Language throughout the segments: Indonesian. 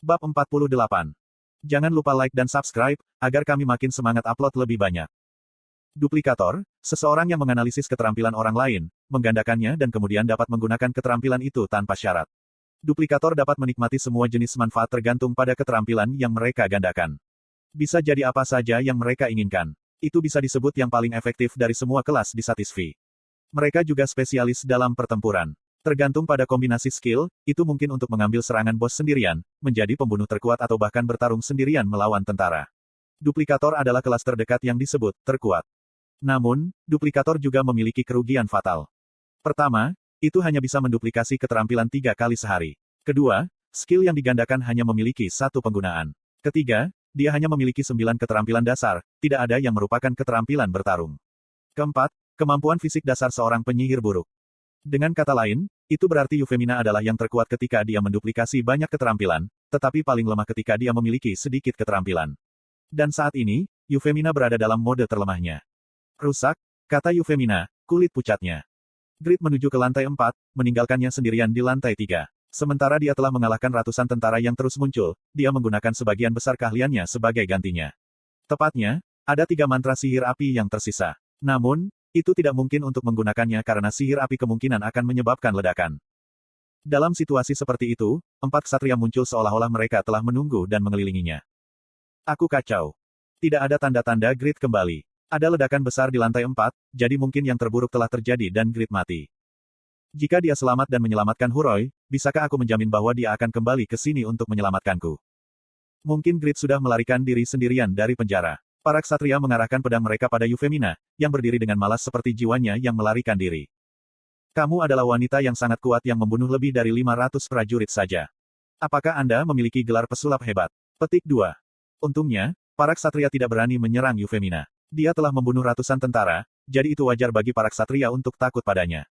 Bab 48. Jangan lupa like dan subscribe, agar kami makin semangat upload lebih banyak. Duplikator, seseorang yang menganalisis keterampilan orang lain, menggandakannya dan kemudian dapat menggunakan keterampilan itu tanpa syarat. Duplikator dapat menikmati semua jenis manfaat tergantung pada keterampilan yang mereka gandakan. Bisa jadi apa saja yang mereka inginkan. Itu bisa disebut yang paling efektif dari semua kelas di Satisfy. Mereka juga spesialis dalam pertempuran. Tergantung pada kombinasi skill, itu mungkin untuk mengambil serangan bos sendirian, menjadi pembunuh terkuat atau bahkan bertarung sendirian melawan tentara. Duplikator adalah kelas terdekat yang disebut terkuat. Namun, duplikator juga memiliki kerugian fatal. Pertama, itu hanya bisa menduplikasi keterampilan 3 kali sehari. Kedua, skill yang digandakan hanya memiliki 1 penggunaan. Ketiga, dia hanya memiliki 9 keterampilan dasar, tidak ada yang merupakan keterampilan bertarung. Keempat, kemampuan fisik dasar seorang penyihir buruk. Dengan kata lain, itu berarti Euphemina adalah yang terkuat ketika dia menduplikasi banyak keterampilan, tetapi paling lemah ketika dia memiliki sedikit keterampilan. Dan saat ini, Euphemina berada dalam mode terlemahnya. Rusak, kata Euphemina, kulit pucatnya. Grid menuju ke lantai 4, meninggalkannya sendirian di lantai 3. Sementara dia telah mengalahkan ratusan tentara yang terus muncul, dia menggunakan sebagian besar keahliannya sebagai gantinya. Tepatnya, ada 3 mantra sihir api yang tersisa. Namun, itu tidak mungkin untuk menggunakannya karena sihir api kemungkinan akan menyebabkan ledakan. Dalam situasi seperti itu, 4 ksatria muncul seolah-olah mereka telah menunggu dan mengelilinginya. Aku kacau. Tidak ada tanda-tanda Grid kembali. Ada ledakan besar di lantai 4, jadi mungkin yang terburuk telah terjadi dan Grid mati. Jika dia selamat dan menyelamatkan Huroi, bisakah aku menjamin bahwa dia akan kembali ke sini untuk menyelamatkanku? Mungkin Grid sudah melarikan diri sendirian dari penjara. Para ksatria mengarahkan pedang mereka pada Euphemina, yang berdiri dengan malas seperti jiwanya yang melarikan diri. Kamu adalah wanita yang sangat kuat yang membunuh lebih dari 500 prajurit saja. Apakah Anda memiliki gelar pesulap hebat? Petik 2. Untungnya, para ksatria tidak berani menyerang Euphemina. Dia telah membunuh ratusan tentara, jadi itu wajar bagi para ksatria untuk takut padanya.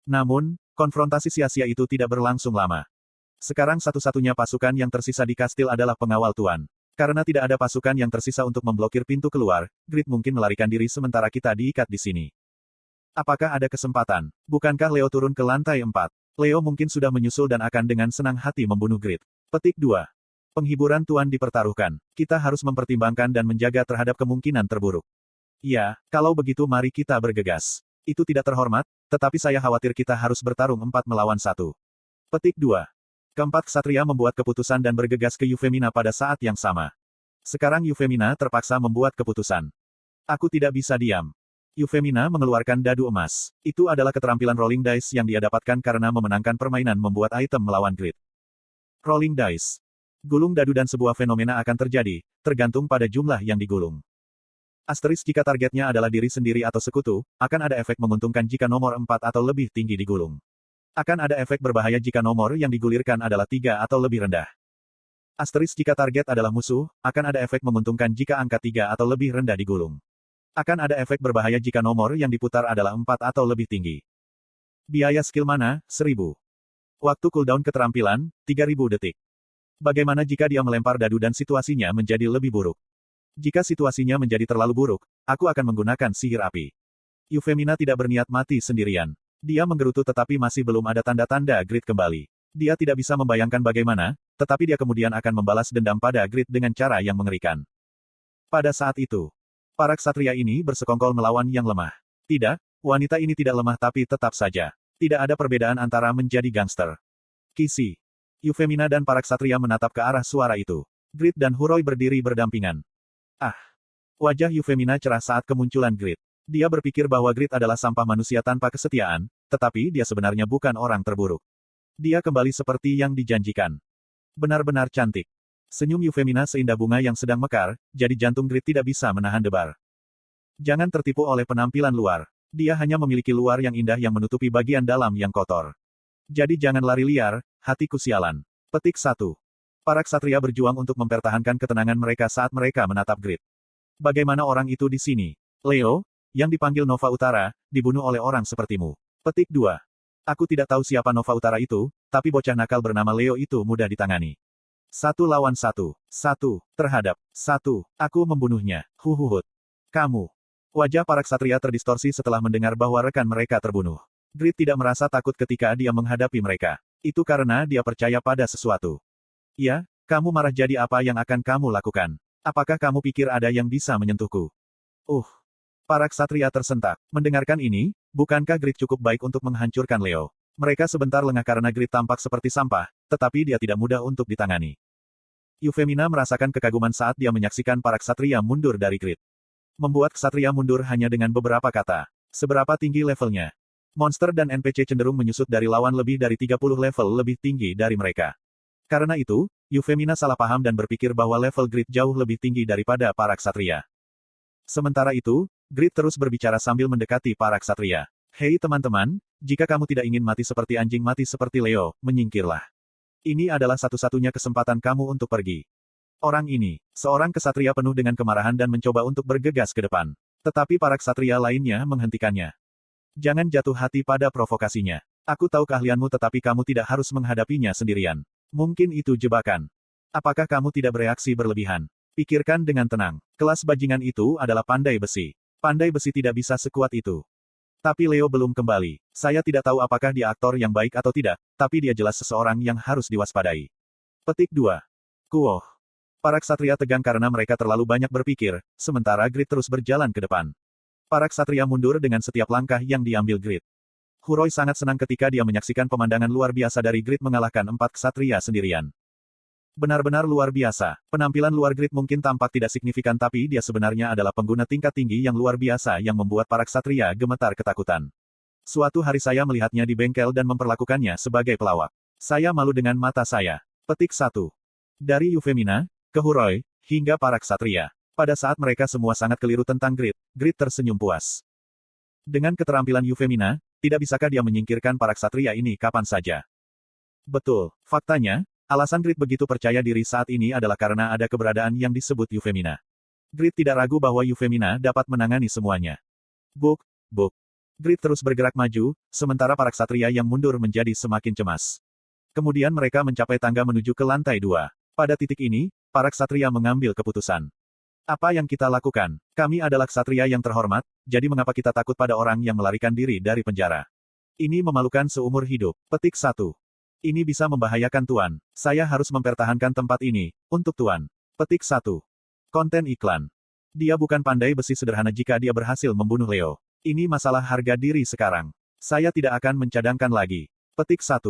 Namun, konfrontasi sia-sia itu tidak berlangsung lama. Sekarang satu-satunya pasukan yang tersisa di kastil adalah pengawal tuan. Karena tidak ada pasukan yang tersisa untuk memblokir pintu keluar, Grid mungkin melarikan diri sementara kita diikat di sini. Apakah ada kesempatan? Bukankah Leo turun ke lantai 4? Leo mungkin sudah menyusul dan akan dengan senang hati membunuh Grid. Petik 2. Penghiburan tuan dipertaruhkan. Kita harus mempertimbangkan dan menjaga terhadap kemungkinan terburuk. Ya, kalau begitu mari kita bergegas. Itu tidak terhormat, tetapi saya khawatir kita harus bertarung 4 melawan 1. Petik 2. Keempat ksatria membuat keputusan dan bergegas ke Euphemina pada saat yang sama. Sekarang Euphemina terpaksa membuat keputusan. Aku tidak bisa diam. Euphemina mengeluarkan dadu emas. Itu adalah keterampilan rolling dice yang dia dapatkan karena memenangkan permainan membuat item melawan Grid. Rolling dice. Gulung dadu dan sebuah fenomena akan terjadi, tergantung pada jumlah yang digulung. Asteris jika targetnya adalah diri sendiri atau sekutu, akan ada efek menguntungkan jika nomor 4 atau lebih tinggi digulung. Akan ada efek berbahaya jika nomor yang digulirkan adalah 3 atau lebih rendah. Asteris jika target adalah musuh, akan ada efek menguntungkan jika angka 3 atau lebih rendah digulung. Akan ada efek berbahaya jika nomor yang diputar adalah 4 atau lebih tinggi. Biaya skill mana, 1000. Waktu cooldown keterampilan, 3000 detik. Bagaimana jika dia melempar dadu dan situasinya menjadi lebih buruk? Jika situasinya menjadi terlalu buruk, aku akan menggunakan sihir api. Euphemina tidak berniat mati sendirian. Dia menggerutu tetapi masih belum ada tanda-tanda Grid kembali. Dia tidak bisa membayangkan bagaimana, tetapi dia kemudian akan membalas dendam pada Grid dengan cara yang mengerikan. Pada saat itu, para ksatria ini bersekongkol melawan yang lemah. Tidak, wanita ini tidak lemah tapi tetap saja. Tidak ada perbedaan antara menjadi gangster. Kisi. Euphemina dan para ksatria menatap ke arah suara itu. Grid dan Huroi berdiri berdampingan. Ah. Wajah Euphemina cerah saat kemunculan Grid. Dia berpikir bahwa Grid adalah sampah manusia tanpa kesetiaan, tetapi dia sebenarnya bukan orang terburuk. Dia kembali seperti yang dijanjikan. Benar-benar cantik. Senyum Euphemina seindah bunga yang sedang mekar, jadi jantung Grid tidak bisa menahan debar. Jangan tertipu oleh penampilan luar. Dia hanya memiliki luar yang indah yang menutupi bagian dalam yang kotor. Jadi jangan lari liar, hatiku sialan. Petik 1. Para ksatria berjuang untuk mempertahankan ketenangan mereka saat mereka menatap Grid. Bagaimana orang itu di sini? Leo, yang dipanggil Nova Utara, dibunuh oleh orang sepertimu. Petik 2. Aku tidak tahu siapa Nova Utara itu, tapi bocah nakal bernama Leo itu mudah ditangani. 1 lawan 1. 1 terhadap 1. Aku membunuhnya. Huhuhut. Kamu. Wajah para ksatria terdistorsi setelah mendengar bahwa rekan mereka terbunuh. Grid tidak merasa takut ketika dia menghadapi mereka. Itu karena dia percaya pada sesuatu. Ya, Kamu marah jadi apa yang akan kamu lakukan? Apakah kamu pikir ada yang bisa menyentuhku? Para ksatria tersentak. Mendengarkan ini, bukankah Grid cukup baik untuk menghancurkan Leo? Mereka sebentar lengah karena Grid tampak seperti sampah, tetapi dia tidak mudah untuk ditangani. Yufemina merasakan kekaguman saat dia menyaksikan para ksatria mundur dari Grid. Membuat ksatria mundur hanya dengan beberapa kata. Seberapa tinggi levelnya? Monster dan NPC cenderung menyusut dari lawan lebih dari 30 level lebih tinggi dari mereka. Karena itu, Yufemina salah paham dan berpikir bahwa level Grid jauh lebih tinggi daripada para ksatria. Sementara itu, Grid terus berbicara sambil mendekati para ksatria. Hei teman-teman, jika kamu tidak ingin mati seperti anjing mati seperti Leo, menyingkirlah. Ini adalah satu-satunya kesempatan kamu untuk pergi. Orang ini, seorang ksatria penuh dengan kemarahan dan mencoba untuk bergegas ke depan. Tetapi para ksatria lainnya menghentikannya. Jangan jatuh hati pada provokasinya. Aku tahu keahlianmu tetapi kamu tidak harus menghadapinya sendirian. Mungkin itu jebakan. Apakah kamu tidak bereaksi berlebihan? Pikirkan dengan tenang. Kelas bajingan itu adalah pandai besi. Pandai besi tidak bisa sekuat itu. Tapi Leo belum kembali. Saya tidak tahu apakah dia aktor yang baik atau tidak, tapi dia jelas seseorang yang harus diwaspadai. Petik 2. Kuoh. Para ksatria tegang karena mereka terlalu banyak berpikir, sementara Grid terus berjalan ke depan. Para ksatria mundur dengan setiap langkah yang diambil Grid. Huroi sangat senang ketika dia menyaksikan pemandangan luar biasa dari Grid mengalahkan 4 ksatria sendirian. Benar-benar luar biasa. Penampilan luar Grid mungkin tampak tidak signifikan tapi dia sebenarnya adalah pengguna tingkat tinggi yang luar biasa yang membuat para ksatria gemetar ketakutan. Suatu hari saya melihatnya di bengkel dan memperlakukannya sebagai pelawak. Saya malu dengan mata saya. Petik 1. Dari Yufemina, ke Huroi, hingga para ksatria. Pada saat mereka semua sangat keliru tentang Grid, Grid tersenyum puas. Dengan keterampilan Yufemina, tidak bisakah dia menyingkirkan para ksatria ini kapan saja? Betul. Faktanya, alasan Grid begitu percaya diri saat ini adalah karena ada keberadaan yang disebut Yufemina. Grid tidak ragu bahwa Yufemina dapat menangani semuanya. Buk. Grid terus bergerak maju, sementara para ksatria yang mundur menjadi semakin cemas. Kemudian mereka mencapai tangga menuju ke lantai 2. Pada titik ini, para ksatria mengambil keputusan. Apa yang kita lakukan? Kami adalah ksatria yang terhormat, jadi mengapa kita takut pada orang yang melarikan diri dari penjara? Ini memalukan seumur hidup. Petik 1. Ini bisa membahayakan Tuan. Saya harus mempertahankan tempat ini, untuk Tuan. Petik 1. Konten iklan. Dia bukan pandai besi sederhana jika dia berhasil membunuh Leo. Ini masalah harga diri sekarang. Saya tidak akan mencadangkan lagi. Petik 1.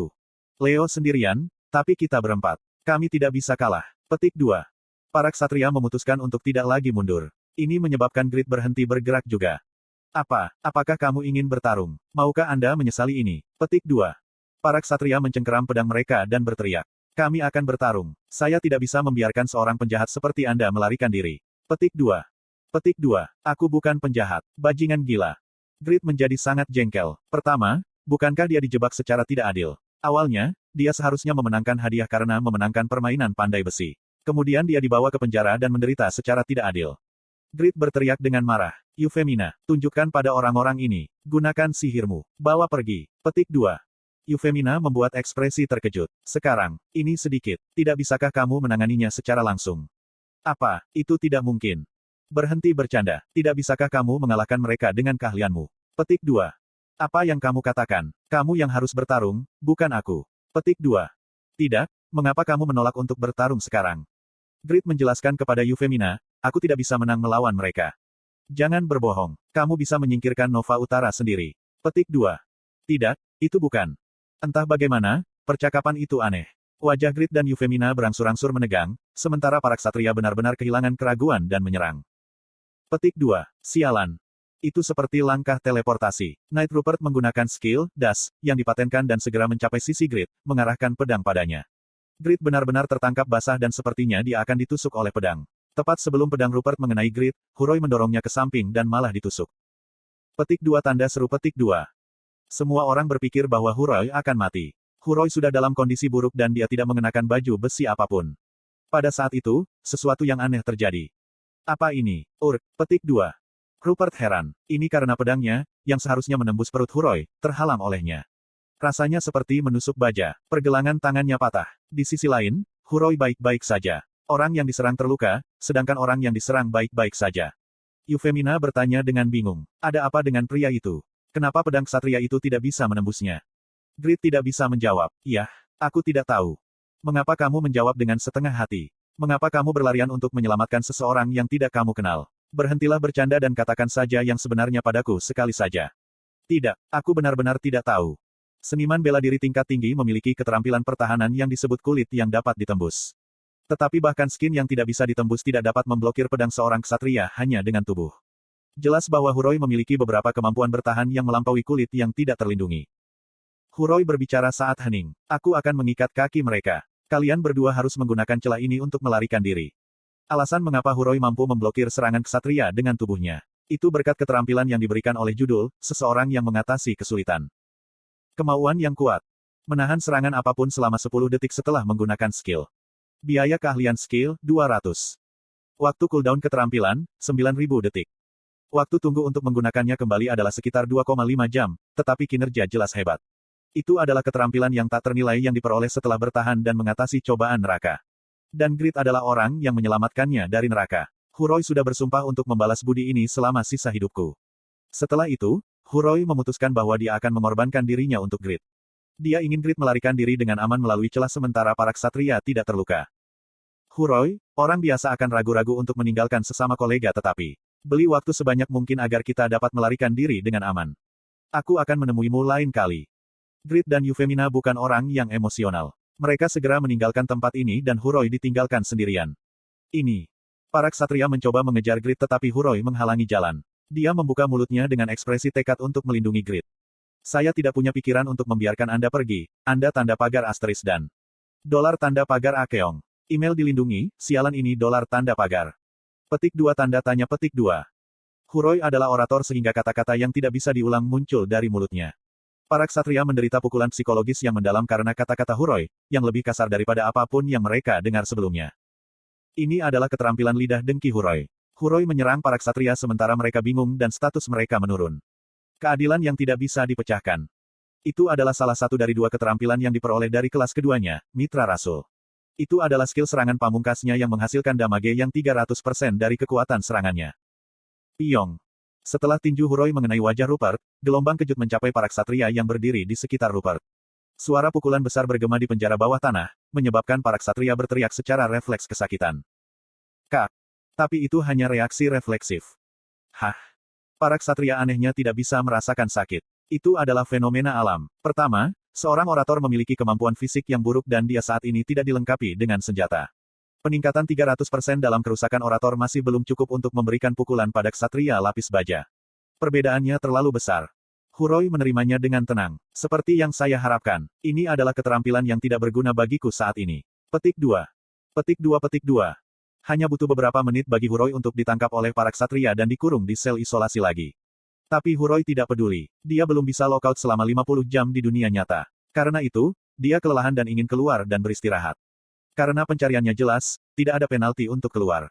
Leo sendirian, tapi kita berempat. Kami tidak bisa kalah. Petik 2. Para ksatria memutuskan untuk tidak lagi mundur. Ini menyebabkan Grid berhenti bergerak juga. Apakah kamu ingin bertarung? Maukah Anda menyesali ini? Petik 2. Para ksatria mencengkeram pedang mereka dan berteriak. Kami akan bertarung. Saya tidak bisa membiarkan seorang penjahat seperti Anda melarikan diri. Petik 2. Petik 2. Aku bukan penjahat. Bajingan gila. Grid menjadi sangat jengkel. Pertama, bukankah dia dijebak secara tidak adil? Awalnya, dia seharusnya memenangkan hadiah karena memenangkan permainan pandai besi. Kemudian dia dibawa ke penjara dan menderita secara tidak adil. Grid berteriak dengan marah. Yufemina, tunjukkan pada orang-orang ini. Gunakan sihirmu. Bawa pergi. Petik 2. Yufemina membuat ekspresi terkejut. Sekarang, ini sedikit. Tidak bisakah kamu menanganinya secara langsung? Apa, itu tidak mungkin. Berhenti bercanda. Tidak bisakah kamu mengalahkan mereka dengan keahlianmu? Petik 2. Apa yang kamu katakan? Kamu yang harus bertarung, bukan aku. Petik 2. Tidak, mengapa kamu menolak untuk bertarung sekarang? Grid menjelaskan kepada Yufemina, aku tidak bisa menang melawan mereka. Jangan berbohong. Kamu bisa menyingkirkan Nova Utara sendiri. Petik 2. Tidak, itu bukan. Entah bagaimana, percakapan itu aneh. Wajah Grid dan Yufemina berangsur-angsur menegang, sementara para ksatria benar-benar kehilangan keraguan dan menyerang. Petik 2. Sialan. Itu seperti langkah teleportasi. Knight Rupert menggunakan skill, dash, yang dipatenkan dan segera mencapai sisi Grid, mengarahkan pedang padanya. Grid benar-benar tertangkap basah dan sepertinya dia akan ditusuk oleh pedang. Tepat sebelum pedang Rupert mengenai Grid, Huroi mendorongnya ke samping dan malah ditusuk. Petik 2 tanda seru petik 2. Semua orang berpikir bahwa Huroi akan mati. Huroi sudah dalam kondisi buruk dan dia tidak mengenakan baju besi apapun. Pada saat itu, sesuatu yang aneh terjadi. Apa ini? Petik 2. Rupert heran. Ini karena pedangnya, yang seharusnya menembus perut Huroi, terhalang olehnya. Rasanya seperti menusuk baja. Pergelangan tangannya patah. Di sisi lain, Huroi baik-baik saja. Orang yang diserang terluka, sedangkan orang yang diserang baik-baik saja. Yufemina bertanya dengan bingung. Ada apa dengan pria itu? Kenapa pedang ksatria itu tidak bisa menembusnya? Grid tidak bisa menjawab. Iya, aku tidak tahu. Mengapa kamu menjawab dengan setengah hati? Mengapa kamu berlarian untuk menyelamatkan seseorang yang tidak kamu kenal? Berhentilah bercanda dan katakan saja yang sebenarnya padaku sekali saja. Tidak, aku benar-benar tidak tahu. Seniman bela diri tingkat tinggi memiliki keterampilan pertahanan yang disebut kulit yang dapat ditembus. Tetapi bahkan skin yang tidak bisa ditembus tidak dapat memblokir pedang seorang ksatria hanya dengan tubuh. Jelas bahwa Huroi memiliki beberapa kemampuan bertahan yang melampaui kulit yang tidak terlindungi. Huroi berbicara saat hening. Aku akan mengikat kaki mereka. Kalian berdua harus menggunakan celah ini untuk melarikan diri. Alasan mengapa Huroi mampu memblokir serangan ksatria dengan tubuhnya. Itu berkat keterampilan yang diberikan oleh judul, seseorang yang mengatasi kesulitan. Kemauan yang kuat. Menahan serangan apapun selama 10 detik setelah menggunakan skill. Biaya keahlian skill, 200. Waktu cooldown keterampilan, 9000 detik. Waktu tunggu untuk menggunakannya kembali adalah sekitar 2,5 jam, tetapi kinerja jelas hebat. Itu adalah keterampilan yang tak ternilai yang diperoleh setelah bertahan dan mengatasi cobaan neraka. Dan Grid adalah orang yang menyelamatkannya dari neraka. Huroi sudah bersumpah untuk membalas budi ini selama sisa hidupku. Setelah itu, Huroi memutuskan bahwa dia akan mengorbankan dirinya untuk Grid. Dia ingin Grid melarikan diri dengan aman melalui celah sementara para ksatria tidak terluka. Huroi, orang biasa akan ragu-ragu untuk meninggalkan sesama kolega tetapi, beli waktu sebanyak mungkin agar kita dapat melarikan diri dengan aman. Aku akan menemuimu lain kali. Grid dan Euphemina bukan orang yang emosional. Mereka segera meninggalkan tempat ini dan Huroi ditinggalkan sendirian. Ini. Para ksatria mencoba mengejar Grid tetapi Huroi menghalangi jalan. Dia membuka mulutnya dengan ekspresi tekad untuk melindungi Grid. Saya tidak punya pikiran untuk membiarkan Anda pergi, Anda tanda pagar asterisk dan dolar tanda pagar Akeong. Email dilindungi, sialan ini dolar tanda pagar. Petik 2 tanda tanya petik 2. Huroi adalah orator sehingga kata-kata yang tidak bisa diulang muncul dari mulutnya. Para ksatria menderita pukulan psikologis yang mendalam karena kata-kata Huroi, yang lebih kasar daripada apapun yang mereka dengar sebelumnya. Ini adalah keterampilan lidah dengki Huroi. Huroi menyerang para ksatria sementara mereka bingung dan status mereka menurun. Keadilan yang tidak bisa dipecahkan. Itu adalah salah satu dari 2 keterampilan yang diperoleh dari kelas keduanya, Mitra Rasul. Itu adalah skill serangan pamungkasnya yang menghasilkan damage yang 300% dari kekuatan serangannya. Piong. Setelah tinju Huroi mengenai wajah Rupert, gelombang kejut mencapai para ksatria yang berdiri di sekitar Rupert. Suara pukulan besar bergema di penjara bawah tanah, menyebabkan para ksatria berteriak secara refleks kesakitan. Kak. Tapi itu hanya reaksi refleksif. Hah. Para ksatria anehnya tidak bisa merasakan sakit. Itu adalah fenomena alam. Pertama, seorang orator memiliki kemampuan fisik yang buruk dan dia saat ini tidak dilengkapi dengan senjata. Peningkatan 300% dalam kerusakan orator masih belum cukup untuk memberikan pukulan pada ksatria lapis baja. Perbedaannya terlalu besar. Huroi menerimanya dengan tenang. Seperti yang saya harapkan, ini adalah keterampilan yang tidak berguna bagiku saat ini. Petik 2. Petik 2 petik 2. Hanya butuh beberapa menit bagi Huroi untuk ditangkap oleh para ksatria dan dikurung di sel isolasi lagi. Tapi Huroi tidak peduli. Dia belum bisa lockout selama 50 jam di dunia nyata. Karena itu, dia kelelahan dan ingin keluar dan beristirahat. Karena pencariannya jelas, tidak ada penalti untuk keluar.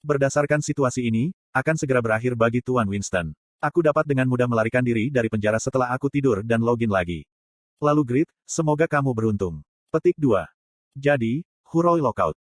Berdasarkan situasi ini, akan segera berakhir bagi Tuan Winston. Aku dapat dengan mudah melarikan diri dari penjara setelah aku tidur dan login lagi. Lalu Grid, semoga kamu beruntung. Petik 2. Jadi, Huroi lockout.